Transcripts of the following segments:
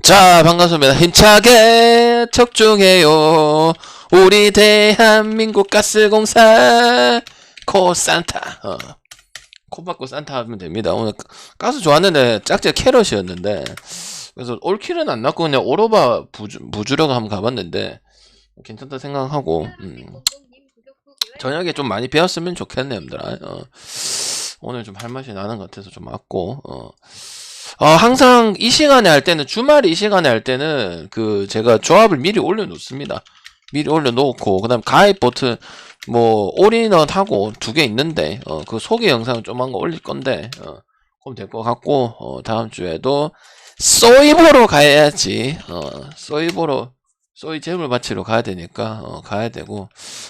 자, 반갑습니다. 힘차게 척중해요. 우리 대한민국 가스공사 코산타. 코 받고 산타 하면 됩니다. 오늘 가스 좋았는데 짝짝 캐럿이었는데, 그래서 올킬은 안 났고 그냥 오로바 부주려고 한번 가봤는데 괜찮다 생각하고, 저녁에 좀 많이 배웠으면 좋겠네, 얘들아. 오늘 좀 할 맛이 나는 것 같아서 좀 맞고. 항상 이 시간에 할 때는, 주말 이 시간에 할 때는 제가 조합을 미리 올려놓습니다. 미리 올려놓고, 그 다음 가입 버튼 올인원하고 2개 있는데, 그 소개 영상을 좀한 거 올릴 건데, 그럼 될 것 같고, 다음 주에도 소이보로 가야지. 소이 재물 바치러 가야 되니까, 가야 되고,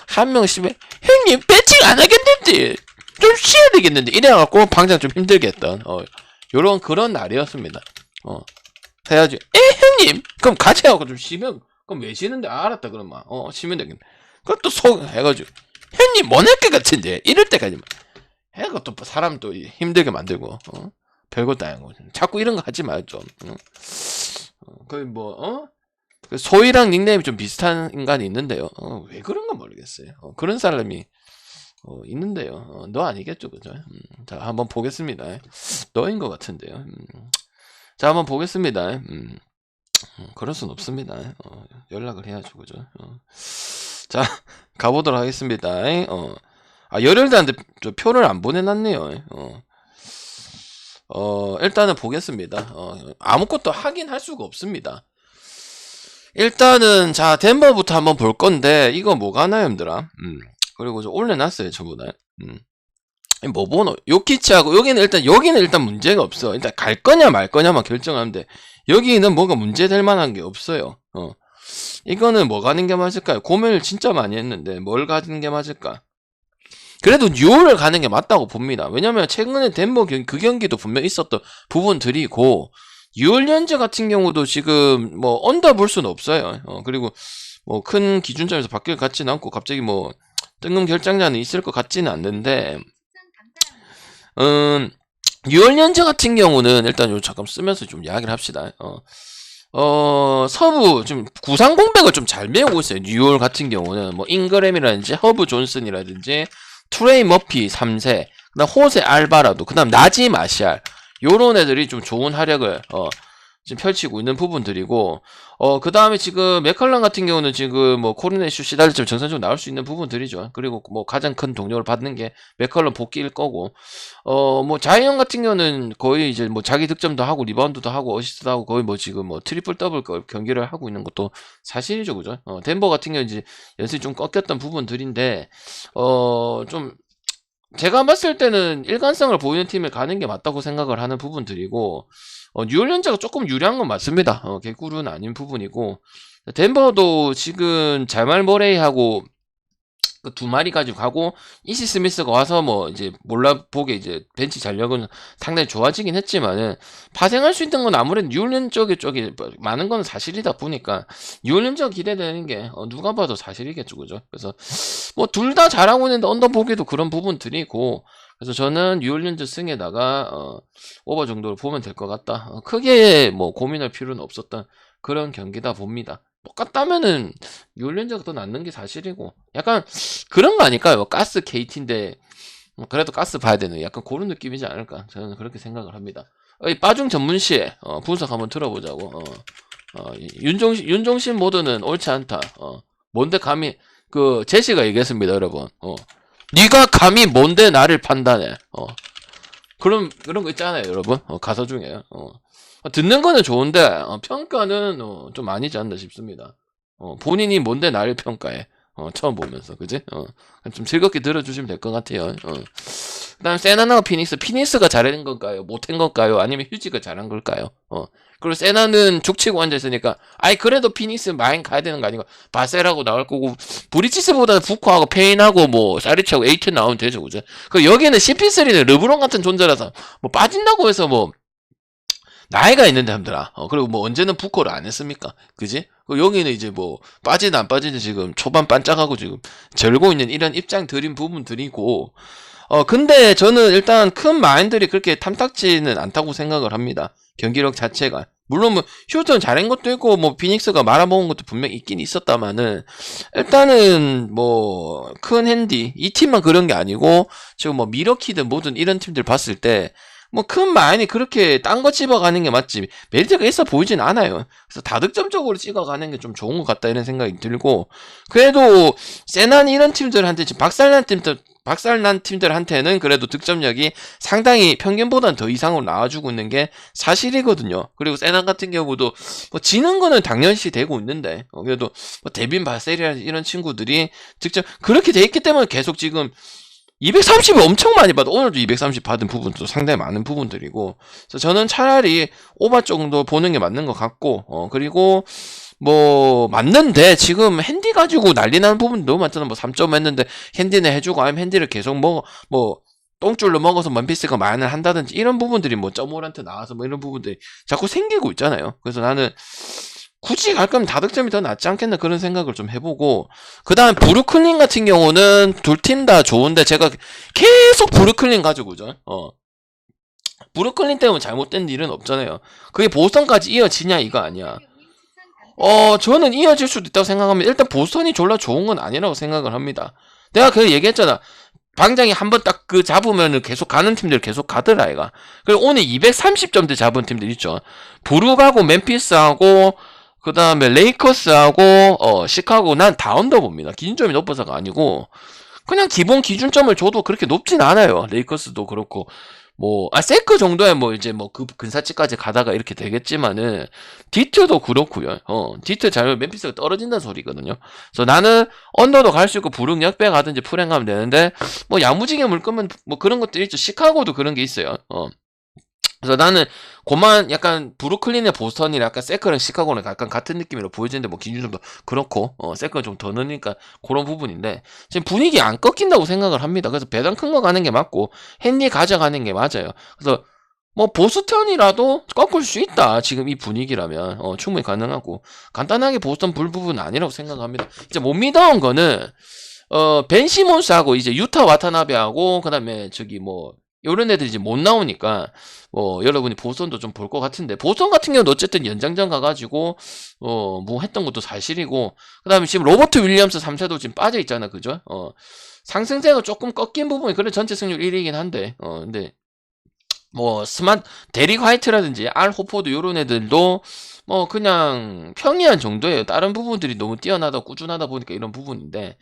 한 명씩, 형님, 배칭 안 하겠는데, 좀 쉬어야 되겠는데, 이래갖고, 방장 좀 힘들겠던, 요런 그런 날이었습니다. 해야지. 형님! 그럼 같이 하고 좀 쉬면, 그럼 왜 쉬는데? 알았다, 그러면. 쉬면 되겠네. 그것도 해가지고, 형님, 뭐 낼 것 같은데? 이럴 때까지만. 해가 또 사람 또 힘들게 만들고, 별것도 아니고. 자꾸 이런 거 하지 마요, 좀. 그 소희랑 닉네임이 좀 비슷한 인간이 있는데요. 왜 그런가 모르겠어요. 그런 사람이, 있는데요. 너 아니겠죠, 그죠? 자, 한번 보겠습니다. 너인 것 같은데요. 자, 한번 보겠습니다. 그럴 순 없습니다. 연락을 해야죠, 그죠? 자, 가보도록 하겠습니다. 열혈들한테 표를 안 보내놨네요. 일단은 보겠습니다. 아무것도 하긴 할 수가 없습니다. 일단은, 자, 덴버부터 한번 볼 건데, 이거 뭐가 하나요, 형들아? 그리고 저 올려놨어요, 저보다. 뭐 보노? 요키치하고, 여기는 일단 문제가 없어. 일단 갈 거냐 말 거냐만 결정하면 돼. 여기는 뭐가 문제될 만한 게 없어요. 이거는 뭐 가는 게 맞을까요? 고민을 진짜 많이 했는데, 뭘 가는 게 맞을까? 그래도 뉴올을 가는 게 맞다고 봅니다. 왜냐면 최근에 덴버 그 경기도 분명 있었던 부분들이고, 뉴올리언즈 같은 경우도 지금 언더 볼 수는 없어요. 그리고 큰 기준점에서 바뀔 것 같지는 않고, 갑자기 뜬금 결장자는 있을 것 같지는 않는데, 뉴올리언즈 같은 경우는 일단 잠깐 쓰면서 좀 이야기를 합시다. 서부 지금 구상 공백을 좀 잘 메우고 있어요. 뉴올 같은 경우는 잉그램이라든지 허브 존슨이라든지 트레이 머피 3세, 그다음 호세 알바라도, 그다음 나지 마샬, 요런 애들이 좀 좋은 활약을 지금 펼치고 있는 부분들이고, 그 다음에 지금 맥컬런 같은 경우는 지금 코로나 이슈 시달리지만 정상적으로 나올 수 있는 부분들이죠. 그리고 가장 큰 동력을 받는 게 맥컬런 복귀일 거고, 자이언 같은 경우는 거의 이제 자기 득점도 하고 리바운드도 하고 어시스트도 하고 거의 지금 트리플 더블 경기를 하고 있는 것도 사실이죠, 그죠? 덴버 같은 경우는 이제 연습이 좀 꺾였던 부분들인데, 좀 제가 봤을 때는 일관성을 보이는 팀에 가는 게 맞다고 생각을 하는 부분들이고, 뉴올리언즈가 조금 유리한 건 맞습니다. 개꿀은 아닌 부분이고, 덴버도 지금 자말 머레이하고 그 2마리 가지고 가고, 이시 스미스가 와서 이제 몰라보게 이제 벤치 전력은 상당히 좋아지긴 했지만은, 파생할 수 있는 건 아무래도 뉴올리언즈 쪽이 많은 건 사실이다 보니까, 뉴올리언즈가 기대되는 게 누가 봐도 사실이겠죠, 그죠? 그래서 둘 다 잘하고 있는데 언더 보기도 그런 부분들이고, 그래서 저는 뉴올리언즈 승에다가 오버 정도를 보면 될 것 같다. 크게 고민할 필요는 없었던 그런 경기다 봅니다. 똑같다면은 뉴올리언즈가 더 낫는 게 사실이고, 약간 그런 거 아닐까요? 가스 KT인데 그래도 가스 봐야 되는 약간 그런 느낌이지 않을까, 저는 그렇게 생각을 합니다. 빠중 전문시 분석 한번 들어보자고. 윤종신 모드는 옳지 않다. 뭔데 감히 제시가 얘기했습니다, 여러분. 네가 감히 뭔데 나를 판단해. 그런 거 있잖아요, 여러분. 가사 중에. 듣는 거는 좋은데, 평가는 좀 아니지 않나 싶습니다. 본인이 뭔데 나를 평가해. 처음 보면서, 그지? 좀 즐겁게 들어주시면 될 것 같아요. 그 다음, 세나나와 피닉스가 잘한 건가요? 못한 건가요? 아니면 휴지가 잘한 걸까요? 그리고 세나는 죽치고 앉아있으니까, 그래도 피닉스 마인 가야 되는 거 아닌가? 바셀하고 나올 거고, 브리치스보다는 부코하고 페인하고 사리치하고 에이튼 나오면 되죠, 그죠? 여기는 CP3는 르브론 같은 존재라서, 빠진다고 해서 나이가 있는데 함들아. 그리고 언제는 부코를 안 했습니까? 그지? 여기는 이제 빠지든 안 빠지든 지금 초반 반짝하고 지금 절고 있는 이런 입장 드린 부분들이고, 근데 저는 일단 큰 마인들이 그렇게 탐탁지는 않다고 생각을 합니다. 경기력 자체가. 물론 뭐 휴스턴 잘한 것도 있고 뭐 피닉스가 말아먹은 것도 분명히 있긴 있었다마는 일단은 뭐 큰 핸디 이 팀만 그런 게 아니고 지금 뭐 미러키든 뭐든 이런 팀들 봤을 때 뭐 큰 마인이 그렇게 딴 거 집어가는 게 맞지 메리트가 있어 보이진 않아요. 그래서 다득점적으로 찍어가는 게 좀 좋은 것 같다 이런 생각이 들고 그래도 세난 이런 팀들한테 지금 박살난 팀들한테는 그래도 득점력이 상당히 평균보다는 더 이상으로 나와주고 있는 게 사실이거든요. 그리고 세난 같은 경우도 뭐 지는 거는 당연시 되고 있는데 그래도 뭐 데빈 바셀이나 이런 친구들이 득점 그렇게 돼 있기 때문에 계속 지금 230을 엄청 많이 받아. 오늘도 230 받은 부분도 상당히 많은 부분들이고. 그래서 저는 차라리 오바 정도 보는 게 맞는 것 같고, 그리고 뭐 맞는데 지금 핸디 가지고 난리 나는 부분도 너무 많잖아. 뭐 3점 했는데 핸디는 해주고 아니면 핸디를 계속 뭐 똥줄로 먹어서 원피스가 마연을 한다든지 이런 부분들이 뭐 점오란트 나와서 뭐 이런 부분들이 자꾸 생기고 있잖아요. 그래서 나는 굳이 갈 거면 다득점이 더 낫지 않겠나 그런 생각을 좀 해보고 그 다음 브루클린 같은 경우는 둘 팀 다 좋은데 제가 계속 브루클린 가지고 오죠. 브루클린 때문에 잘못된 일은 없잖아요. 그게 보스턴까지 이어지냐 이거 아니야. 저는 이어질 수도 있다고 생각합니다. 일단 보스턴이 졸라 좋은 건 아니라고 생각을 합니다. 내가 그 얘기했잖아. 방장이 한번 딱 그 잡으면은 계속 가는 팀들 계속 가더라 얘가. 그리고 오늘 230점대 잡은 팀들 있죠. 부룩하고 멤피스하고 그 다음에 레이커스하고 시카고 난 다 언더 봅니다. 기준점이 높아서가 아니고 그냥 기본 기준점을 줘도 그렇게 높진 않아요. 레이커스도 그렇고 세크 정도야 뭐 이제 뭐 그 근사치까지 가다가 이렇게 되겠지만은 디트도 그렇고요. 디트 잘하면 멤피스가 떨어진다는 소리거든요. 그래서 나는 언더도 갈 수 있고 부릉 역배 가든지 풀행 가면 되는데 뭐 야무지게 물 거면 뭐 그런 것도 있죠. 시카고도 그런 게 있어요. 그래서 나는 고만 약간 브루클린의 보스턴이랑 약간 세크랑 시카고는 약간 같은 느낌으로 보여지는데 뭐 기준점도 그렇고 세크가 좀 더 넣으니까 그런 부분인데 지금 분위기 안 꺾인다고 생각을 합니다. 그래서 배당 큰 거 가는 게 맞고 henry 가져가는 게 맞아요. 그래서 뭐 보스턴이라도 꺾을 수 있다. 지금 이 분위기라면 충분히 가능하고 간단하게 보스턴 불 부분은 아니라고 생각합니다. 이제 못 믿어온 거는 벤 시몬스하고 이제 유타 와타나베하고 그다음에 저기 뭐 요런 애들이 이제 못 나오니까 여러분이 보스턴도 좀 볼 것 같은데 보스턴 같은 경우는 어쨌든 연장전 가가지고 뭐 했던 것도 사실이고 그다음에 지금 로버트 윌리엄스 3세도 지금 빠져 있잖아 그죠? 상승세가 조금 꺾인 부분이 그래 전체 승률 1위긴 한데 근데 뭐 데릭 화이트라든지 알 호포드 요런 애들도 뭐 그냥 평이한 정도예요. 다른 부분들이 너무 뛰어나다 꾸준하다 보니까 이런 부분인데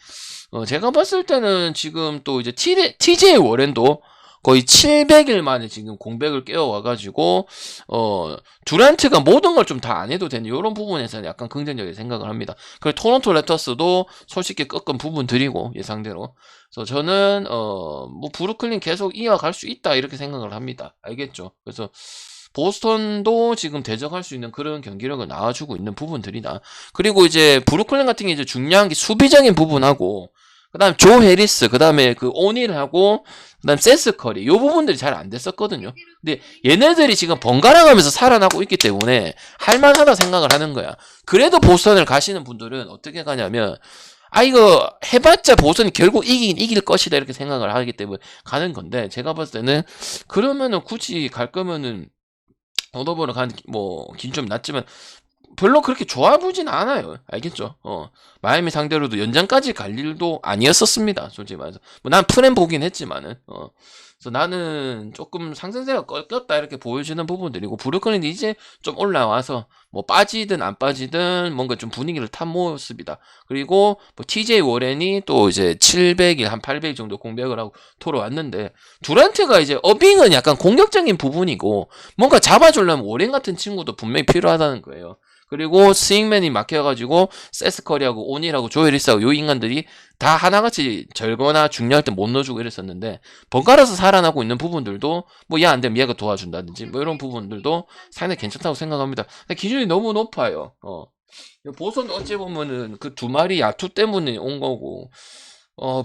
제가 봤을 때는 지금 또 이제 TJ 워렌도 거의 700일 만에 지금 공백을 깨워와가지고 두란트가 모든 걸 좀 다 안 해도 되는 이런 부분에서는 약간 긍정적인 생각을 합니다. 그리고 토론토 랩터스도 솔직히 꺾은 부분들이고 예상대로. 그래서 저는 뭐 브루클린 계속 이어갈 수 있다 이렇게 생각을 합니다. 알겠죠? 그래서 보스턴도 지금 대적할 수 있는 그런 경기력을 나와주고 있는 부분들이다. 그리고 이제 브루클린 같은 게 이제 중요한 게 수비적인 부분하고 그다음 조 해리스, 그다음에 그 오닐하고 그다음 세스 커리 요 부분들이 잘 안 됐었거든요. 근데 얘네들이 지금 번갈아가면서 살아나고 있기 때문에 할만하다 생각을 하는 거야. 그래도 보스턴을 가시는 분들은 어떻게 가냐면 이거 해봤자 보스턴이 결국 이길 것이다 이렇게 생각을 하기 때문에 가는 건데 제가 봤을 때는 그러면은 굳이 갈 거면은 오더보러 가는 뭐 긴좀 낮지만 별로 그렇게 좋아 보진 않아요. 알겠죠? 마이애미 상대로도 연장까지 갈 일도 아니었었습니다. 솔직히 말해서. 뭐 난 프렘 보긴 했지만은. 그래서 나는 조금 상승세가 꺾였다 이렇게 보여지는 부분들이고 브루클린이 이제 좀 올라와서 뭐 빠지든 안 빠지든 뭔가 좀 분위기를 탄 모습이다. 그리고 뭐 TJ 워렌이 또 이제 700일 한 800일 정도 공백을 하고 돌아왔는데 두란트가 이제 어빙은 약간 공격적인 부분이고 뭔가 잡아주려면 워렌 같은 친구도 분명히 필요하다는 거예요. 그리고 스윙맨이 막혀가지고 세스커리하고 오닐하고 조에리스하고 요 인간들이 다 하나같이 절거나 중요할 때 못 넣어주고 이랬었는데 번갈아서 살아나고 있는 부분들도 뭐 얘 안되면 얘가 도와준다든지 뭐 이런 부분들도 상당히 괜찮다고 생각합니다. 근데 기준이 너무 높아요. 보선도 어찌 보면은 그 두 마리 야투 때문에 온 거고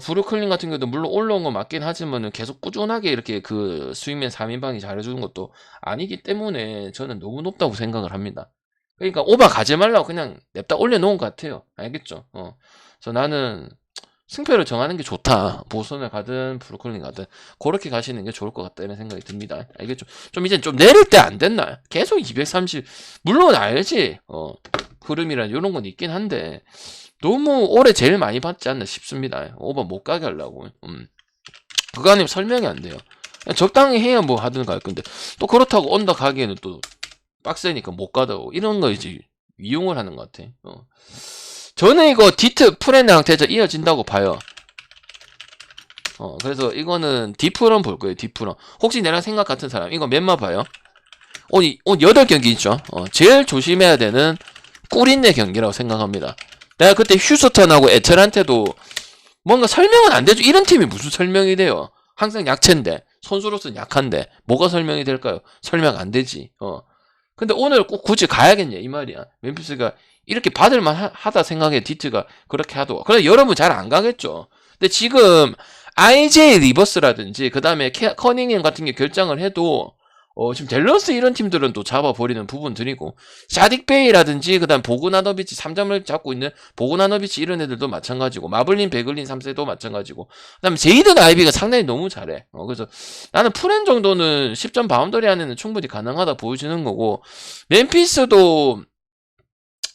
브루클린 같은 경우도 물론 올라온 건 맞긴 하지만은 계속 꾸준하게 이렇게 그 스윙맨 3인방이 잘해주는 것도 아니기 때문에 저는 너무 높다고 생각을 합니다. 그러니까 오바 가지 말라고 그냥 냅다 올려놓은 것 같아요. 알겠죠? 그래서 나는 승패를 정하는 게 좋다. 보스턴을 가든 브루클린 가든 그렇게 가시는 게 좋을 것 같다 이런 생각이 듭니다. 알겠죠? 좀 이제 좀 내릴 때 안 됐나? 계속 230 물론 알지. 흐름이란 이런 건 있긴 한데 너무 올해 제일 많이 받지 않나 싶습니다. 오버 못 가게 하려고. 그거 아니면 설명이 안 돼요. 적당히 해야 뭐 하든가 할 건데 또 그렇다고 온다 가기에는 또 빡세니까 못 가다고 이런 거 이제 이용을 하는 것 같아. 저는 이거 디트 프렌드 상태에서 이어진다고 봐요. 그래서 이거는 디프런 볼 거예요. 디프런. 혹시 내랑 생각 같은 사람 이거 몇마 봐요? 오늘 8경기 있죠. 제일 조심해야 되는 꿀인내 경기라고 생각합니다. 내가 그때 휴스턴하고 애틀한테도 뭔가 설명은 안 되죠. 이런 팀이 무슨 설명이 돼요. 항상 약체인데 선수로서는 약한데 뭐가 설명이 될까요? 설명 안 되지. 근데 오늘 꼭 굳이 가야겠냐 이 말이야. 멤피스가 이렇게 받을만 하다 생각해. 디트가 그렇게 하도. 그래 여러분 잘 안 가겠죠. 근데 지금 IJ 리버스라든지 그 다음에 커닝햄 같은 게 결정을 해도 지금 댈러스 이런 팀들은 또 잡아버리는 부분들이고 샤딕 베이라든지 그 다음 보그나노비치 3점을 잡고 있는 보그나노비치 이런 애들도 마찬가지고 마블린 베글린 3세도 마찬가지고 그 다음에 제이든 아이비가 상당히 너무 잘해. 그래서 나는 프렌 정도는 10점 바운더리 안에는 충분히 가능하다 보여주는 거고 멤피스도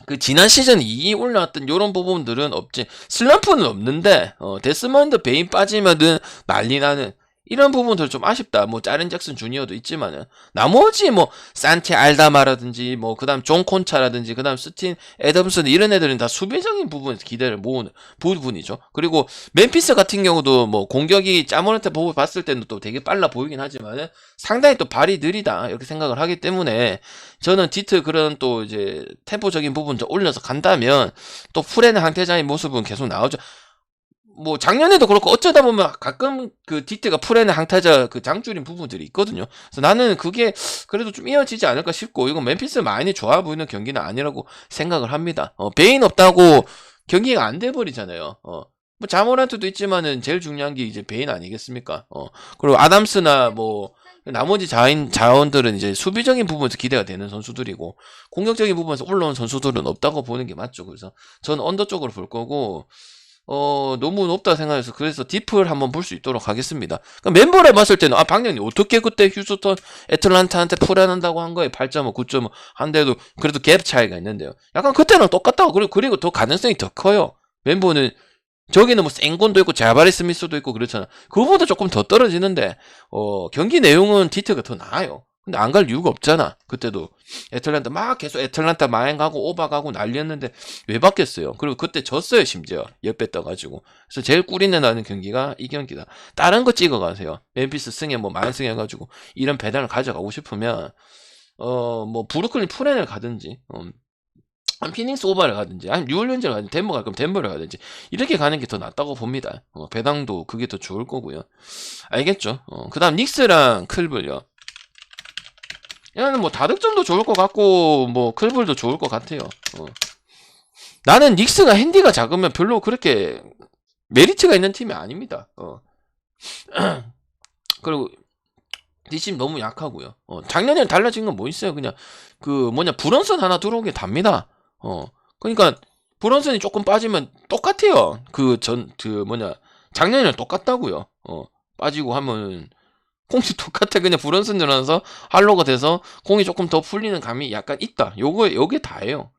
그 지난 시즌 2위 올라왔던 요런 부분들은 없지. 슬럼프는 없는데 데스먼드 베인 빠지면은 난리 나는 이런 부분들 좀 아쉽다. 뭐 짜렌 잭슨 주니어도 있지만은 나머지 뭐 산티 알다마라든지 뭐 그다음 존 콘차라든지 그다음 스틴 애덤슨 이런 애들은 다 수비적인 부분에서 기대를 모으는 부분이죠. 그리고 멤피스 같은 경우도 뭐 공격이 짜모한테 보고 봤을 때는 또 되게 빨라 보이긴 하지만은 상당히 또 발이 느리다 이렇게 생각을 하기 때문에 저는 디트 그런 또 이제 템포적인 부분 좀 올려서 간다면 또 프렌의 항태자의 모습은 계속 나오죠. 뭐 작년에도 그렇고 어쩌다 보면 가끔 그 디트가 프렌의 항타자 그 장줄인 부분들이 있거든요. 그래서 나는 그게 그래도 좀 이어지지 않을까 싶고 이건 멤피스 많이 좋아 보이는 경기는 아니라고 생각을 합니다. 베인 없다고 경기가 안 돼버리잖아요. 뭐 자모란트도 있지만은 제일 중요한 게 이제 베인 아니겠습니까? 그리고 아담스나 뭐 나머지 자원들은 이제 수비적인 부분에서 기대가 되는 선수들이고 공격적인 부분에서 올라온 선수들은 없다고 보는 게 맞죠. 그래서 저는 언더 쪽으로 볼 거고 너무 높다 생각해서 그래서 딥을 한번 볼 수 있도록 하겠습니다. 그러니까 멤버를 봤을 때는 박영님 어떻게 그때 휴스턴 애틀란타한테 풀어낸다고 한 거예요. 8.5, 9.5 한데도 그래도 갭 차이가 있는데요. 약간 그때랑 똑같다고 그리고 더 가능성이 더 커요. 멤버는 저기는 뭐 생곤도 있고 자바리 스미스도 있고 그렇잖아. 그거보다 조금 더 떨어지는데 경기 내용은 디트가 더 나아요. 근데 안 갈 이유가 없잖아. 그때도 애틀란타 막 계속 애틀란타 마행하고 오박하고 난리였는데 왜 바뀌었어요? 그리고 그때 졌어요. 심지어 옆에 떠가지고. 그래서 제일 꿀이내 나는 경기가 이 경기다. 다른 거 찍어가세요. 멤피스 승에 뭐 만승해가지고 이런 배당을 가져가고 싶으면 뭐 브루클린 프렌을 가든지 피닉스 오바를 가든지 아니면 뉴올리언즈를 가든지 덴버 갈 거면 덴버를 가든지 이렇게 가는 게 더 낫다고 봅니다. 배당도 그게 더 좋을 거고요. 알겠죠? 그 다음 닉스랑 클블요. 이거는 뭐 다득점도 좋을 것 같고 뭐 클블도 좋을 것 같아요. 나는 닉스가 핸디가 작으면 별로 그렇게 메리트가 있는 팀이 아닙니다. 그리고 뒷심 너무 약하고요. 작년에는 달라진 건 뭐 있어요? 그냥 그 브런슨 하나 들어오게 답니다. 그러니까 브런슨이 조금 빠지면 똑같아요. 작년이랑 똑같다고요. 빠지고 하면 공이 똑같아. 그냥 브런슨 늘어나서 할로가 돼서 공이 조금 더 풀리는 감이 약간 있다. 요게 다예요.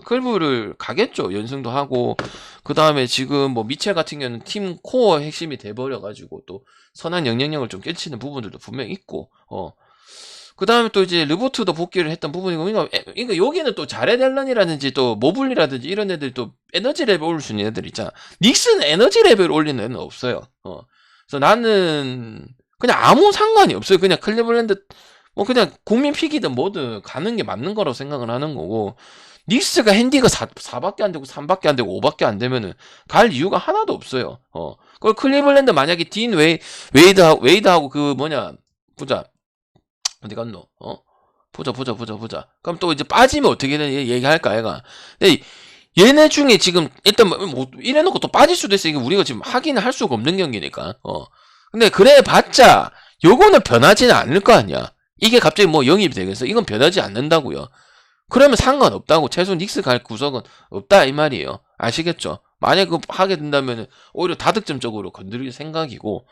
클브를 가겠죠. 연승도 하고 그 다음에 지금 뭐 미첼 같은 경우는 팀 코어 핵심이 돼버려가지고 또 선한 영향력을 좀 깨치는 부분들도 분명히 있고 그 다음에 또 이제 르보트도 복귀를 했던 부분이고 그러니까 여기는 또 자레델런이라든지 또 모블리라든지 이런 애들 또 에너지 레벨 올릴 수 있는 애들 있잖아. 닉스는 에너지 레벨 올리는 애는 없어요. 그래서 나는 그냥 아무 상관이 없어요. 그냥 클리블랜드 뭐 그냥 국민 픽이든 뭐든 가는 게 맞는 거라고 생각을 하는 거고 닉스가 핸디가 4밖에 안 되고 3밖에 안 되고 5밖에 안 되면은 갈 이유가 하나도 없어요. 그리고 클리블랜드 만약에 딘 웨이드하고 보자. 어디 갔노? 보자. 그럼 또 이제 빠지면 어떻게 되는 얘기할까, 얘가. 근데 얘네 중에 지금 일단 뭐 이래놓고 또 빠질 수도 있어. 이게 우리가 지금 확인을 할 수가 없는 경기니까. 근데 그래 봤자 요거는 변하지는 않을 거 아니야. 이게 갑자기 뭐 영입이 되겠어. 이건 변하지 않는다고요. 그러면 상관없다고. 최소 닉스 갈 구석은 없다 이 말이에요. 아시겠죠? 만약 그 하게 된다면은 오히려 다득점적으로 건드릴 생각이고,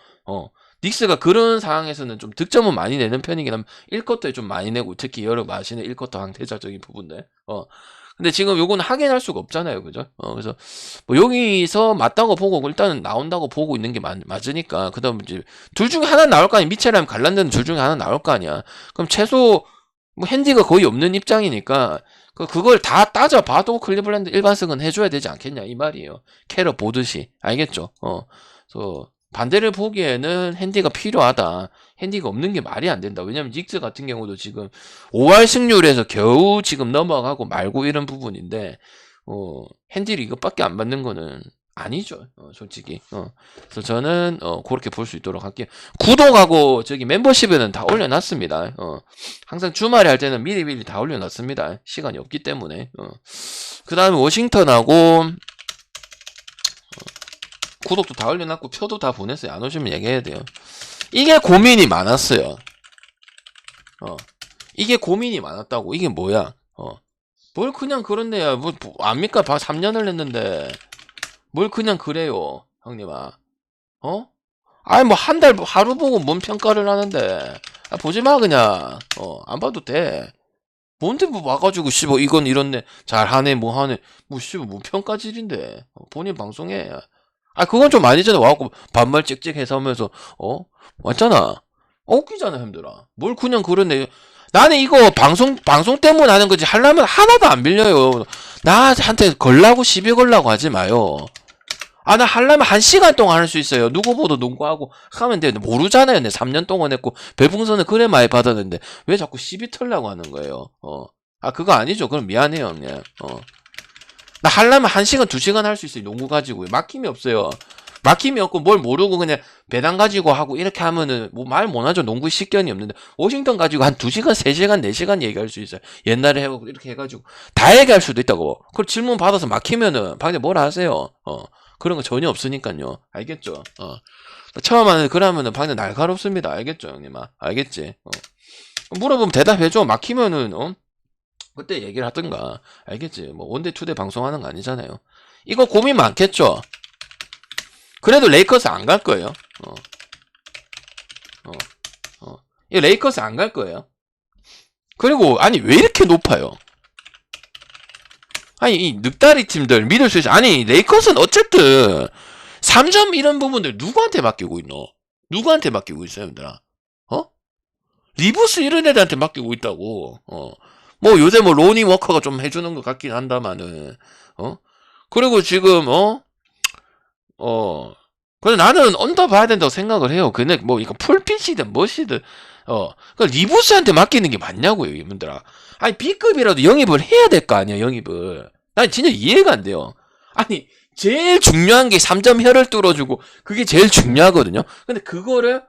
닉스가 그런 상황에서는 좀 득점은 많이 내는 편이긴 하면 1쿼터에 좀 많이 내고, 특히 여러 마시는 1쿼터 항대자적인 부분들. 근데 지금 요거는 확인할 수가 없잖아요. 그죠? 그래서 뭐 여기서 맞다고 보고 일단은 나온다고 보고 있는 게 맞으니까, 그다음 이제 둘 중에 하나 나올 거 아니야. 미첼이랑 갈란드는 둘 중에 하나 나올 거 아니야. 그럼 최소 뭐 핸디가 거의 없는 입장이니까 그걸 다 따져봐도 클리블랜드 일반승은 해줘야 되지 않겠냐 이 말이에요. 캐럿 보듯이. 알겠죠? 그래서 반대를 보기에는 핸디가 필요하다. 핸디가 없는 게 말이 안 된다. 왜냐면 닉스 같은 경우도 지금 5할 승률에서 겨우 지금 넘어가고 말고 이런 부분인데, 핸디를 이것밖에 안 받는 거는 아니죠. 솔직히. 그래서 저는 그렇게 볼 수 있도록 할게요. 구독하고 저기 멤버십에는 다 올려놨습니다. 항상 주말에 할 때는 미리미리 다 올려놨습니다. 시간이 없기 때문에. 그 다음에 워싱턴하고 구독도 다 올려놨고 표도 다 보냈어요. 안 오시면 얘기해야 돼요. 이게 고민이 많았어요. 이게 고민이 많았다고. 이게 뭐야? 뭘 그냥 그런데야. 뭐 압니까? 3년을 했는데 뭘 그냥 그래요, 형님아. 아니 뭐 한 달 하루 보고 뭔 평가를 하는데. 보지 마 그냥. 안 봐도 돼. 뭔데 뭐 와가지고 씨뭐 이건 이렇네 잘하네 뭐 하네 뭐 씨뭐 뭐 평가질인데. 본인 방송해. 그건 좀 아니잖아. 와갖고 반말 찍찍해서 하면서 맞잖아. 웃기잖아 힘들어. 뭘 그냥 그러네. 나는 이거 방송 때문에 하는 거지. 하려면 하나도 안 밀려요. 나한테 걸라고 시비 걸라고 하지 마요. 나 하려면 1시간 동안 할 수 있어요. 누구보다 농구하고 하면 돼. 모르잖아요. 내 3년 동안 했고 별풍선을 그래 많이 받았는데 왜 자꾸 시비 털려고 하는 거예요. 그거 아니죠. 그럼 미안해요 형님. 나 하려면 1시간 2시간 할 수 있어요. 농구 가지고. 막힘이 없어요. 막힘이 없고 뭘 모르고 그냥 배당 가지고 하고 이렇게 하면은 뭐 말 못하죠. 농구 식견이 없는데 워싱턴 가지고 한 2시간 3시간 4시간 얘기할 수 있어요. 옛날에 해보고 이렇게 해가지고 다 얘기할 수도 있다고. 그걸 질문 받아서 막히면은 방금 뭐라 하세요. 그런 거 전혀 없으니까요. 알겠죠? 처음 하는 그러면은 방금 날카롭습니다. 알겠죠 형님아? 알겠지? 물어보면 대답해줘. 막히면은 그때 얘기를 하든가. 알겠지? 뭐 원대 투대 방송하는 거 아니잖아요. 이거 고민 많겠죠? 그래도 레이커스 안 갈 거예요. 이 레이커스 안 갈 거예요. 그리고 아니 왜 이렇게 높아요? 아니 이 늑다리 팀들 믿을 수 있어. 아니 레이커스는 어쨌든 3점 이런 부분들 누구한테 맡기고 있노? 누구한테 맡기고 있어요, 얘들아? 리브스 이런 애들한테 맡기고 있다고. 뭐 요새 뭐 로니 워커가 좀 해주는 것 같긴 한다마는. 그리고 지금 그래 나는 언더 봐야 된다고 생각을 해요. 근데 뭐 이거 풀pit이든 뭐시든 그 리브스한테 맡기는 게 맞냐고요, 이분들아. 아니 B급이라도 영입을 해야 될 거 아니야, 영입을. 난 진짜 이해가 안 돼요. 아니 제일 중요한 게 3점 혀를 뚫어주고 그게 제일 중요하거든요. 근데 그거를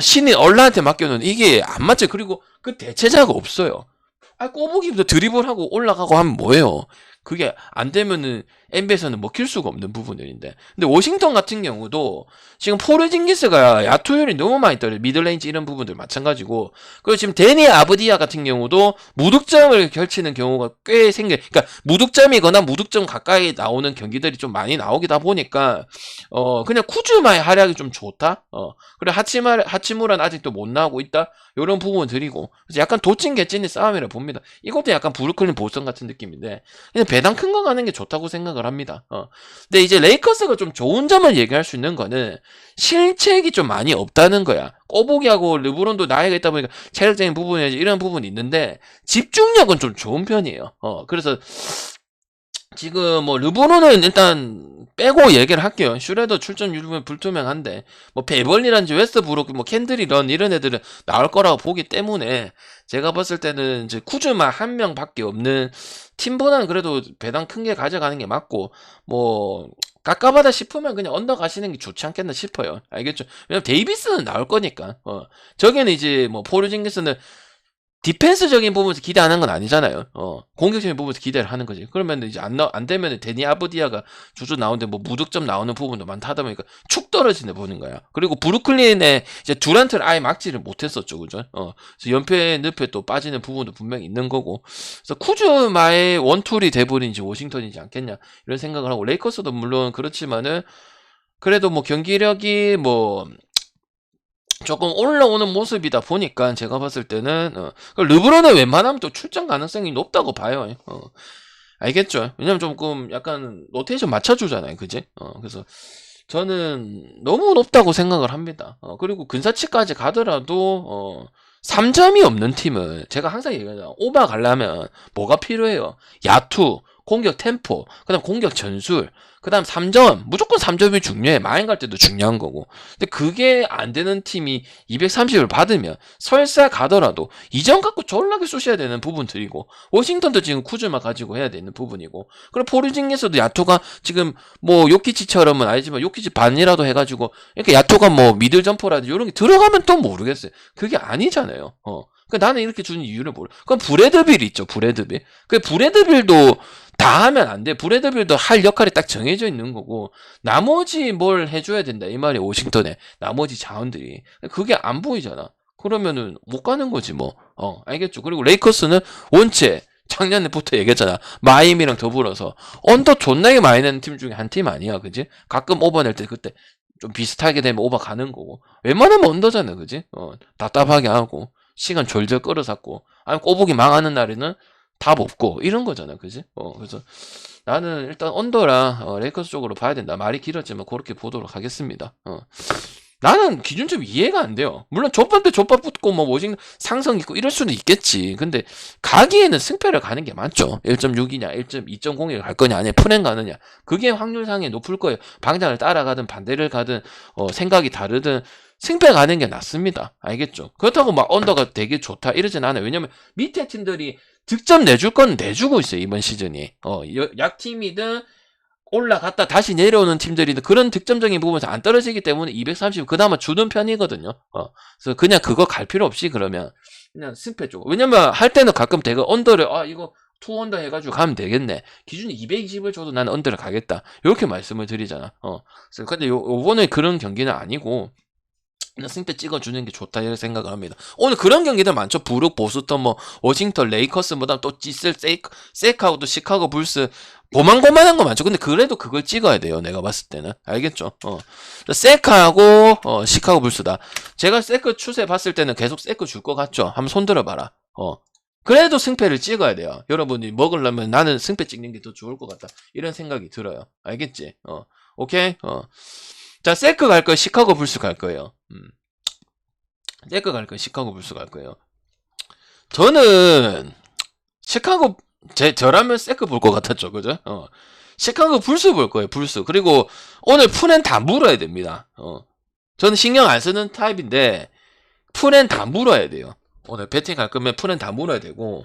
신인 얼라한테 맡겨놓은 이게 안 맞죠. 그리고 그 대체자가 없어요. 꼬부기부터 드리블하고 올라가고 하면 뭐예요? 그게 안 되면은 NBA에서는 먹힐 수가 없는 부분들인데. 근데 워싱턴 같은 경우도 지금 포르징기스가 야투율이 너무 많이 떨어요. 미들레인지 이런 부분들 마찬가지고. 그리고 지금 데니 아브디아 같은 경우도 무득점을 결치는 경우가 꽤 그러니까 무득점이거나 무득점 가까이 나오는 경기들이 좀 많이 나오기다 보니까 그냥 쿠즈마의 활약이 좀 좋다. 그래 하치무라는 아직도 못 나오고 있다. 이런 부분들이고. 그래서 약간 도찐 개찐의 싸움이라 봅니다. 이것도 약간 브루클린 보스턴 같은 느낌인데 그냥 배당 큰 거 가는 게 좋다고 생각을 합니다. 근데 이제 레이커스가 좀 좋은 점을 얘기할 수 있는 거는 실책이 좀 많이 없다는 거야. 꼬부기하고 르브론도 나이가 있다 보니까 체력적인 부분에 이런 부분이 있는데 집중력은 좀 좋은 편이에요. 그래서 지금 뭐 르브론은 일단 빼고 얘기를 할게요. 슈레더 출전율은 불투명한데 뭐 베벌리란지 웨스트브룩 뭐 캔들이런 이런 애들은 나올 거라고 보기 때문에 제가 봤을 때는 이제 쿠즈마 한 명밖에 없는 팀보다는 그래도 배당 큰 게 가져가는 게 맞고 뭐 깝깝하다 싶으면 그냥 언더 가시는 게 좋지 않겠나 싶어요. 알겠죠? 왜냐면 데이비스는 나올 거니까. 저기는 이제 뭐 포르징기스는 디펜스적인 부분에서 기대하는 건 아니잖아요. 공격적인 부분에서 기대를 하는 거지. 그러면 이제 안 되면 데니 아브디아가 주주 나오는데 뭐 무득점 나오는 부분도 많다 보니까 축 떨어지네 보는 거야. 그리고 브루클린에 이제 두란트를 아예 막지를 못했었죠, 그죠? 그래서 연패 늪에 또 빠지는 부분도 분명히 있는 거고. 그래서 쿠즈마의 원툴이 돼버린지 워싱턴이지 않겠냐 이런 생각을 하고 레이커스도 물론 그렇지만은 그래도 뭐 경기력이 뭐 조금 올라오는 모습이다 보니까 제가 봤을 때는 르브론은 웬만하면 또 출전 가능성이 높다고 봐요. 알겠죠? 왜냐면 조금 약간 로테이션 맞춰주잖아요, 그지? 그래서 저는 너무 높다고 생각을 합니다. 그리고 근사치까지 가더라도 3점이 없는 팀은 제가 항상 얘기하잖아요. 오바 가려면 뭐가 필요해요? 야투, 공격 템포, 그다음 공격 전술, 그다음 3점, 무조건 3점이 중요해. 마인 갈 때도 중요한 거고. 근데 그게 안 되는 팀이 230을 받으면 설사 가더라도 2점 갖고 졸라게 쑤셔야 되는 부분들이고, 워싱턴도 지금 쿠즈마 가지고 해야 되는 부분이고, 그리고 포르징에서도 야투가 지금 뭐 요키치처럼은 아니지만 요키치 반이라도 해가지고 이렇게 야투가 뭐 미들 점퍼라든지 이런 게 들어가면 또 모르겠어요. 그게 아니잖아요. 그러니까 나는 이렇게 주는 이유를 모르. 그럼 브래드빌 있죠, 브래드빌. 그 브래드빌도 다 하면 안 돼. 브래드빌도 할 역할이 딱 정해져 있는 거고, 나머지 뭘 해줘야 된다 이 말이 워싱턴에 나머지 자원들이 그게 안 보이잖아. 그러면은 못 가는 거지 뭐. 알겠죠. 그리고 레이커스는 원체 작년에부터 얘기했잖아. 마이애미랑 더불어서 언더 존나게 많이 내는 팀 중에 한 팀 아니야, 그지? 가끔 오버 낼 때 그때 좀 비슷하게 되면 오버 가는 거고, 웬만하면 언더잖아, 그지? 답답하게 하고 시간 졸졸 끌어잡고, 아니 꼬부기 망하는 날에는 답 없고 이런 거잖아, 그지? 그래서 나는 일단 언더랑 레이커스 쪽으로 봐야 된다. 말이 길었지만 그렇게 보도록 하겠습니다. 나는 기준점 이해가 안 돼요. 물론 족밥 대 족밥 붙고 뭐 워싱 상성 있고 이럴 수는 있겠지. 근데 가기에는 승패를 가는 게 맞죠. 1.6이냐 1.2.0에 갈 거냐 아니면 프렌 가느냐, 그게 확률상에 높을 거예요. 방장을 따라가든 반대를 가든 생각이 다르든 승패 가는 게 낫습니다. 알겠죠? 그렇다고 막 언더가 되게 좋다 이러진 않아요. 왜냐면 밑에 팀들이 득점 내줄 건 내주고 있어요, 이번 시즌이. 약팀이든 올라갔다 다시 내려오는 팀들이든 그런 득점적인 부분에서 안 떨어지기 때문에 230 그나마 주는 편이거든요. 그래서 그냥 그거 갈 필요 없이 그러면 그냥 승패 쪽. 왜냐면 할 때는 가끔 대가 언더를 이거 투 언더 해가지고 가면 되겠네. 기준이 220을 줘도 나는 언더를 가겠다. 이렇게 말씀을 드리잖아. 그래서 근데 요번에 그런 경기는 아니고 그냥 승패 찍어주는 게 좋다 이런 생각을 합니다. 오늘 그런 경기들 많죠. 부룩, 보스턴, 뭐 워싱턴, 레이커스보다 또 찌슬, 세이크하고도 시카고 불스 고만고만한 거 많죠. 근데 그래도 그걸 찍어야 돼요, 내가 봤을 때는. 알겠죠? 세카하고 시카고 불스다. 제가 세크 추세 봤을 때는 계속 세크 줄 것 같죠. 한번 손들어 봐라. 그래도 승패를 찍어야 돼요. 여러분이 먹으려면 나는 승패 찍는 게 더 좋을 것 같다 이런 생각이 들어요. 알겠지? 오케이? 자, 세크 갈 거예요? 시카고 불스 갈 거예요? 세크 갈 거예요? 시카고 불스 갈 거예요? 저는 시카고 저라면 세크 볼 것 같았죠, 그죠? 시카고 불스 볼 거예요, 불스. 그리고 오늘 푸렌 다 물어야 됩니다. 저는 신경 안 쓰는 타입인데 푸렌 다 물어야 돼요. 오늘 배팅 갈 거면 푸렌 다 물어야 되고,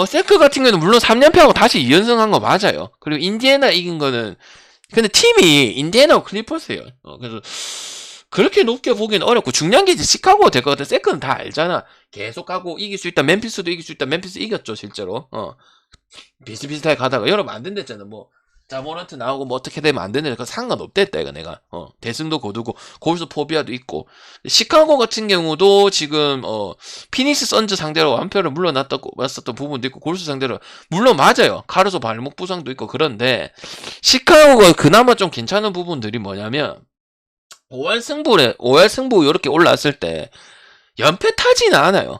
세크 같은 경우는 물론 3연패하고 다시 2연승한 거 맞아요. 그리고 인디애나 이긴 거는, 근데 팀이 인디애나하고 클리퍼스예요. 그래서 그렇게 높게 보기는 어렵고, 중요한 게 이제 시카고가 될 것 같아. 세크는 다 알잖아. 계속 가고 이길 수 있다. 멤피스도 이길 수 있다. 멤피스 이겼죠, 실제로. 비슷비슷하게 가다가 여러분 안 된댔잖아. 뭐 자모란트 나오고 뭐 어떻게 되면 안 되는, 그거 상관없댔다 이거 내가. 대승도 거두고 골수 포비아도 있고. 시카고 같은 경우도 지금 피닉스 선즈 상대로 완패를 물러났었던 부분도 있고, 골수 상대로 물론 맞아요. 카르소 발목 부상도 있고. 그런데 시카고가 그나마 좀 괜찮은 부분들이 뭐냐면 5할 승부 이렇게 올라왔을 때 연패 타지는 않아요.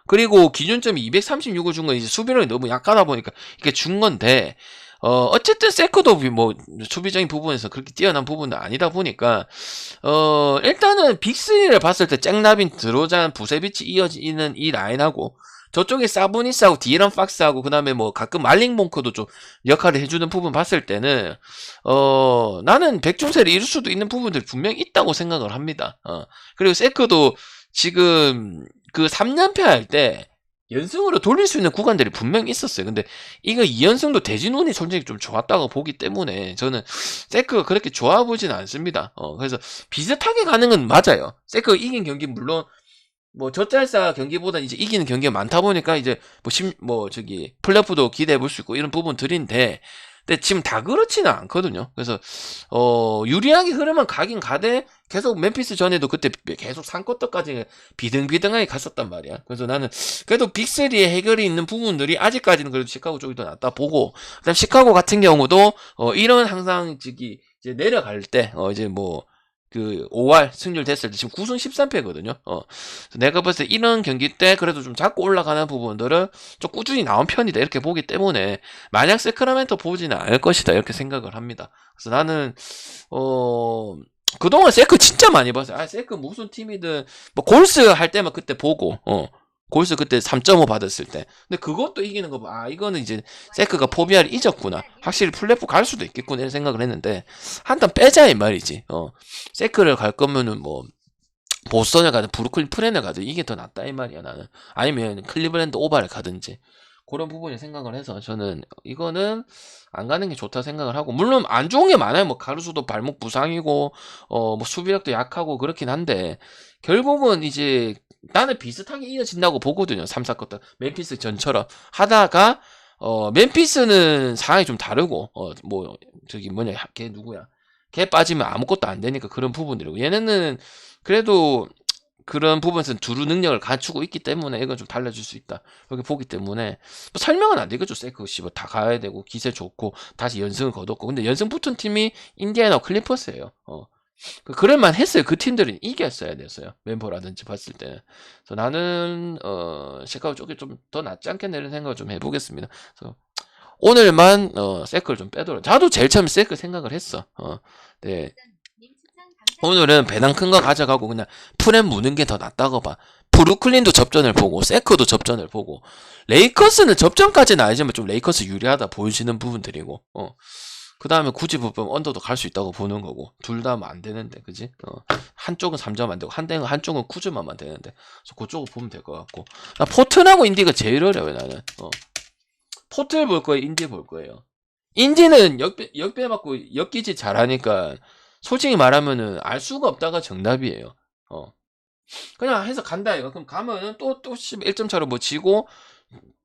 그리고 기준점이 236을 준 건 이제 수비력이 너무 약하다 보니까 이렇게 준 건데, 어쨌든 세크도 뭐 수비적인 부분에서 그렇게 뛰어난 부분은 아니다 보니까 일단은 빅3를 봤을 때 잭라빈, 드로잔, 부세비치 이어지는 이 라인하고 저쪽에 사보니스하고 디에런 박스하고 그다음에 뭐 가끔 말링 몽크도 좀 역할을 해주는 부분 봤을 때는 나는 백중세를 이룰 수도 있는 부분들이 분명히 있다고 생각을 합니다. 그리고 세크도 지금 그 3연패 할 때 연승으로 돌릴 수 있는 구간들이 분명히 있었어요. 근데 이거 2연승도 대진운이 솔직히 좀 좋았다고 보기 때문에 저는 세크가 그렇게 좋아 보진 않습니다. 그래서 비슷하게 가는 건 맞아요. 세크가 이긴 경기 물론 뭐 젖잘싸 경기보다 이제 이기는 경기가 많다 보니까 이제 저기 플레이오프도 기대해 볼 수 있고 이런 부분들인데, 근데 지금 다 그렇지는 않거든요. 그래서 유리하게 흐르면 가긴 가되 계속 멤피스 전에도 그때 계속 상쿼터까지 비등비등하게 갔었단 말이야. 그래서 나는 그래도 빅3의 해결이 있는 부분들이 아직까지는 그래도 시카고 쪽이 더 낫다 보고, 그다음 시카고 같은 경우도 이런 항상 저기 이제 내려갈 때 이제 뭐 그 5할 승률 됐을 때 지금 9승 13패거든요. 내가 봤을 때 이런 경기 때 그래도 좀 자꾸 올라가는 부분들은 좀 꾸준히 나온 편이다 이렇게 보기 때문에 만약 세크라멘토 보지는 않을 것이다 이렇게 생각을 합니다. 그래서 나는 그동안 세크 진짜 많이 봤어요. 아, 세크 무슨 팀이든 뭐 골스 할 때만 그때 보고 골스 그때 3.5 받았을 때. 근데 그것도 이기는 거 봐. 아, 이거는 이제 세크가 포비아를 잊었구나. 확실히 플랫폼 갈 수도 있겠구나 이런 생각을 했는데 한 단 빼자 이 말이지. 세크를 갈 거면은 뭐 보스턴을 가든 브루클린 프렌을 가든 이게 더 낫다 이 말이야 나는. 아니면 클리블랜드 오바를 가든지 그런 부분에 생각을 해서 저는 이거는 안 가는 게 좋다 생각을 하고, 물론 안 좋은 게 많아요. 뭐 가르수도 발목 부상이고 뭐 수비력도 약하고 그렇긴 한데 결국은 이제 나는 비슷하게 이어진다고 보거든요. 3, 4쿼터 멤피스 전처럼 하다가 멤피스는 상황이 좀 다르고 뭐 저기 뭐냐 걔 누구야 걔 빠지면 아무것도 안 되니까 그런 부분들이고, 얘네는 그래도 그런 부분에서는 두루 능력을 갖추고 있기 때문에 이건 좀 달라질 수 있다 이렇게 보기 때문에 뭐 설명은 안 되겠죠. 세크 씨뭐 다 가야 되고 기세 좋고 다시 연승을 거뒀고, 근데 연승 붙은 팀이 인디애나 클리퍼스예요. 그럴만 했어요. 그 팀들은 이겼어야 됐어요. 멤버라든지 봤을 때는. 그래서 나는 시카고 쪽이 좀 더 낫지 않겠나 이런 생각을 좀 해보겠습니다. 그래서 오늘만 세크를 좀 빼도록. 나도 제일 처음에 세크 생각을 했어. 네. 오늘은 배당 큰 거 가져가고 그냥 프렘 무는 게 더 낫다고 봐. 브루클린도 접전을 보고 세크도 접전을 보고 레이커스는 접전까지는 아니지만 좀 레이커스 유리하다 보여지는 부분들이고 그 다음에 굳이 보면 언더도 갈 수 있다고 보는 거고, 둘 다 하면 안 되는데 그지? 한쪽은 3점 안 되고 한쪽은 9점만 되는데 그래서 그쪽을 보면 될 것 같고, 나 포튼하고 인디가 제일 어려워요 나는. 포트를 볼 거예요 인디 볼 거예요. 인디는 역배 맞고 역기지 잘하니까 솔직히 말하면은 알 수가 없다가 정답이에요. 그냥 해서 간다 이거. 그럼 가면은 또 1점 차로 뭐 지고,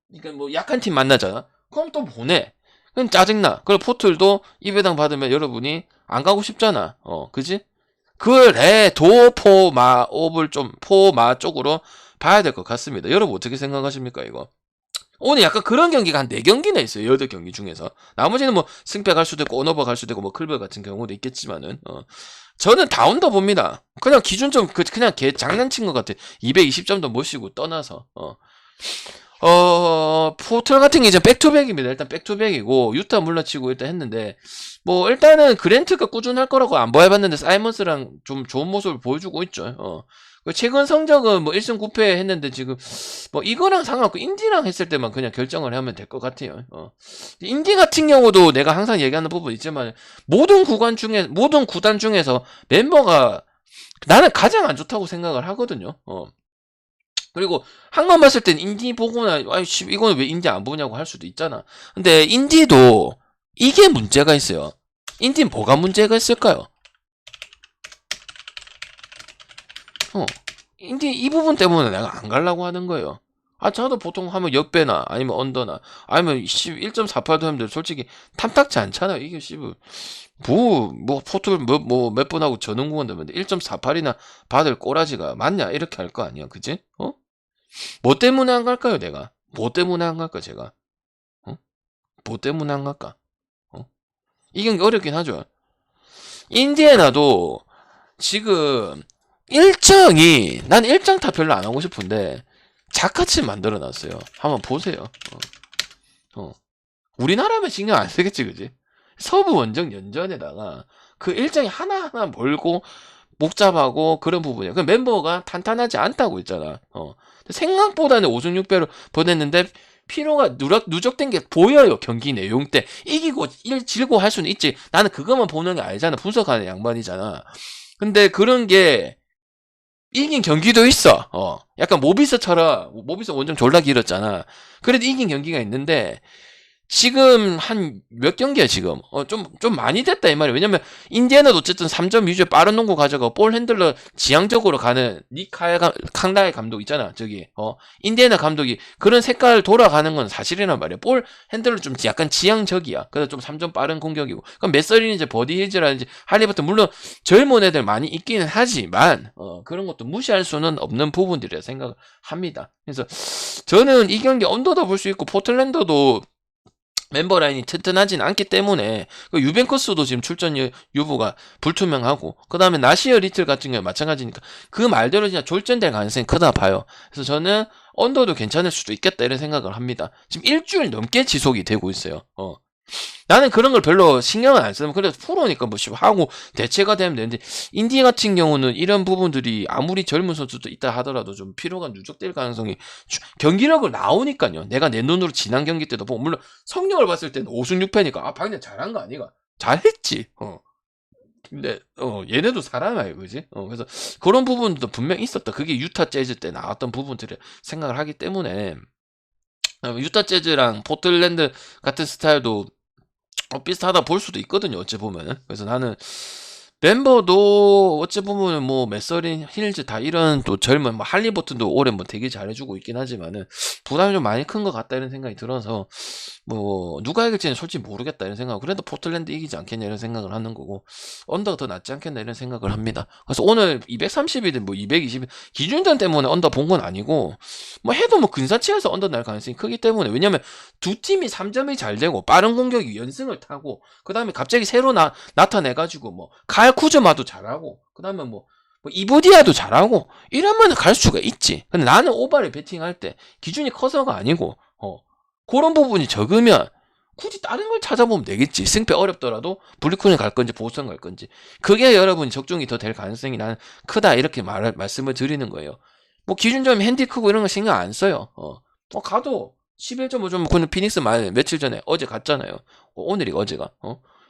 그러니까 뭐 약한 팀 만나잖아. 그럼 또 보내. 그럼 짜증나. 그리고 포틀도 입에당 받으면 여러분이 안 가고 싶잖아. 그지? 그래 도포마 옵을 좀 포마 쪽으로 봐야 될 것 같습니다. 여러분 어떻게 생각하십니까 이거? 오늘 약간 그런 경기가 한 4경기나 있어요. 8경기 중에서. 나머지는 뭐 승패 갈 수도 있고 오너버 갈 수도 있고 뭐 클버 같은 경우도 있겠지만은 저는 다운더 봅니다. 그냥 기준 좀 그냥 걔 장난친 것 같아. 220점도 못 쉬고 떠나서 포털 같은 게 이제 백투백입니다. 일단 백투백이고 유타 물러치고 일단 했는데 뭐 일단은 그랜트가 꾸준할 거라고 안 보여봤는데 사이먼스랑 좀 좋은 모습을 보여주고 있죠. 최근 성적은 뭐 1승 9패 했는데 지금 뭐 이거랑 상관없고 인디랑 했을 때만 그냥 결정을 하면 될 것 같아요. 인디 같은 경우도 내가 항상 얘기하는 부분 있지만 모든 구단 중에서 멤버가 나는 가장 안 좋다고 생각을 하거든요. 그리고 한번 봤을 땐 인디 보거나 아이씨 이거는 왜 인디 안 보냐고 할 수도 있잖아. 근데 인디도 이게 문제가 있어요. 인디는 뭐가 문제가 있을까요? 인디 이 부분 때문에 내가 안 가려고 하는 거예요. 저도 보통 하면 역배나 아니면 언더나 아니면 1.48도 하면 솔직히 탐탁지 않잖아요. 이게 뭐 포트를 몇 번 하고 전원공원 되면 1.48이나 받을 꼬라지가 맞냐 이렇게 할 거 아니야, 그지? 뭐 때문에 안 갈까요, 내가? 뭐 때문에 안 갈까, 제가? 뭐 때문에 안 갈까? 이 경기 어렵긴 하죠. 인디애나도 지금 난 일정 타 별로 안 하고 싶은데 작같이 만들어 놨어요. 한번 보세요. 우리나라면 신경 안 쓰겠지, 그지? 서부 원정 연전에다가 그 일정이 하나하나 멀고 복잡하고 그런 부분이야. 그 멤버가 탄탄하지 않다고 했잖아. 생각보다는 5승 6패로 보냈는데 피로가 누적된 게 보여요. 경기 내용 때 이기고 질고 할 수는 있지. 나는 그것만 보는 게 아니잖아. 분석하는 양반이잖아. 근데 그런 게 이긴 경기도 있어. 약간 모비스처럼 모비스 원정 졸라 길었잖아. 그래도 이긴 경기가 있는데 지금 한 몇 경기야 지금 좀 많이 됐다 이 말이에요. 왜냐면 인디애나도 어쨌든 3점 위주의 빠른 농구 가져가 볼 핸들러 지향적으로 가는 康다이 감독 있잖아 저기 인디애나 감독이 그런 색깔 돌아가는 건 사실이란 말이야. 볼 핸들러 좀 약간 지향적이야. 그래서 좀 3점 빠른 공격이고 그럼 메서린 이제 버디 힐즈라든지 할리버튼 물론 젊은 애들 많이 있기는 하지만 그런 것도 무시할 수는 없는 부분들이라 생각합니다. 그래서 저는 이 경기 언더도 볼 수 있고 포틀랜드도 멤버 라인이 튼튼하진 않기 때문에 유벤커스도 지금 출전 유보가 불투명하고 그 다음에 나시어 리틀 같은 경우에 마찬가지니까 그 말대로 진짜 졸전될 가능성이 크다 봐요. 그래서 저는 언더도 괜찮을 수도 있겠다 이런 생각을 합니다. 지금 일주일 넘게 지속이 되고 있어요. 나는 그런 걸 별로 신경을 안 쓰면 그래도 프로니까 뭐 하고 대체가 되면 되는데 인디 같은 경우는 이런 부분들이 아무리 젊은 선수도 있다 하더라도 좀 피로가 누적될 가능성이 경기력을 나오니까요. 내가 내 눈으로 지난 경기 때도 보고 물론 성적을 봤을 때는 5승 6패니까 박년 잘한 거 아니가? 잘했지. 근데 얘네도 사람이에요, 그지? 그래서 그런 부분도 분명히 있었다. 그게 유타 재즈 때 나왔던 부분들을 생각을 하기 때문에 유타 재즈랑 포틀랜드 같은 스타일도 비슷하다 볼 수도 있거든요. 어찌 보면은. 그래서 나는 멤버도 어찌 보면은 뭐 메서린, 힐즈 다 이런 또 젊은 뭐 할리버튼도 올해 뭐 되게 잘해주고 있긴 하지만은 부담이 좀 많이 큰 것 같다 이런 생각이 들어서 뭐 누가 이길지는 솔직히 모르겠다 이런 생각. 그래도 포틀랜드 이기지 않겠냐 이런 생각을 하는 거고 언더가 더 낫지 않겠나 이런 생각을 합니다. 그래서 오늘 230이든 뭐 220일 기준점 때문에 언더 본 건 아니고 뭐 해도 뭐 근사치에서 언더 날 가능성이 크기 때문에 왜냐면 두 팀이 3점이 잘 되고 빠른 공격이 연승을 타고 그 다음에 갑자기 새로 나타내가지고 뭐 칼 쿠즈마도 잘하고 그 다음에 뭐 이브디아도 잘하고 이러면 갈 수가 있지. 근데 나는 오바를 배팅할 때 기준이 커서가 아니고 그런 부분이 적으면 굳이 다른 걸 찾아보면 되겠지. 승패 어렵더라도 블리콘에 갈 건지 보스턴 갈 건지 그게 여러분 적중이 더 될 가능성이 나는 크다 이렇게 말씀을 드리는 거예요. 뭐 기준점 핸디 크고 이런 거 신경 안 써요. 가도 11.5점 그는 피닉스 며칠 전에 어제 갔잖아요. 오늘이 어제가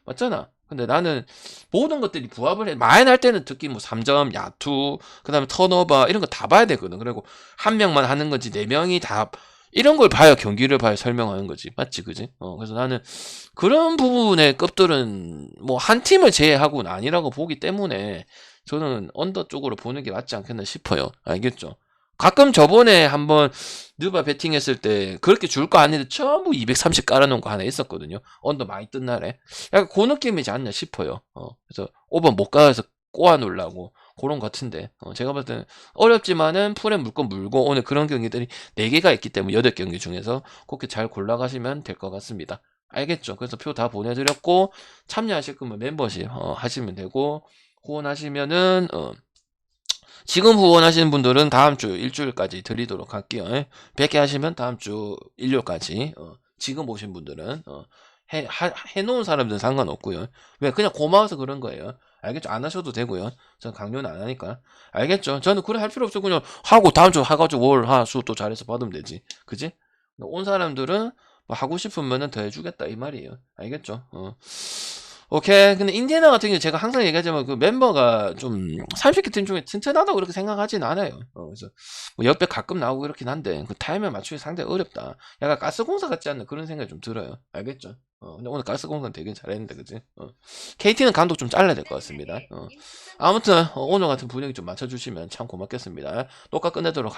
맞잖아. 근데 나는 모든 것들이 부합을 해. 많이 날 때는 특히 뭐 3점, 야투, 그 다음에 턴오버 이런 거 다 봐야 되거든. 그리고 한 명만 하는 건지 네 명이 다 이런 걸 봐야 경기를 봐야 설명하는 거지. 맞지, 그지? 그래서 나는 그런 부분의 급들은 뭐 한 팀을 제외하고는 아니라고 보기 때문에 저는 언더 쪽으로 보는 게 맞지 않겠나 싶어요. 알겠죠? 가끔 저번에 한번 누바 배팅했을 때 그렇게 줄 거 아닌데 전부 230 깔아놓은 거 하나 있었거든요. 언더 많이 뜬 날에. 약간 그 느낌이지 않나 싶어요. 그래서 오버 못 가서 꼬아 놓으려고 그런 것 같은데 제가 봤을 때는 어렵지만은 풀에 물건 물고 오늘 그런 경기들이 4개가 있기 때문에 8경기 중에서 그렇게 잘 골라가시면 될 것 같습니다. 알겠죠? 그래서 표 다 보내드렸고 참여하실 거면 멤버십 하시면 되고 후원하시면은 지금 후원하시는 분들은 다음 주 일주일까지 드리도록 할게요. 100개 하시면 다음 주 일요일까지 지금 오신 분들은 해놓은 사람들은 상관없고요. 왜 그냥 고마워서 그런 거예요. 알겠죠? 안 하셔도 되고요. 전 강요는 안 하니까. 알겠죠? 저는 그래 할 필요 없어. 그냥 하고 다음 주 해가지고 월, 화, 수 또 잘해서 받으면 되지. 그지? 온 사람들은 뭐 하고 싶으면은 더 해주겠다 이 말이에요. 알겠죠? 오케이. 근데 인디애나 같은 경우 제가 항상 얘기하지만 그 멤버가 좀 30개 팀 중에 튼튼하다고 그렇게 생각하진 않아요. 그래서 뭐 옆에 가끔 나오고 그렇긴 한데 그 타이밍 맞추기 상당히 어렵다. 약간 가스공사 같지 않나 그런 생각이 좀 들어요. 알겠죠? 근데 오늘 가스공사는 되게 잘했는데 그지? KT는 감독 좀 잘라야 될 것 같습니다. 아무튼 오늘 같은 분위기 좀 맞춰주시면 참 고맙겠습니다. 녹화 끝내도록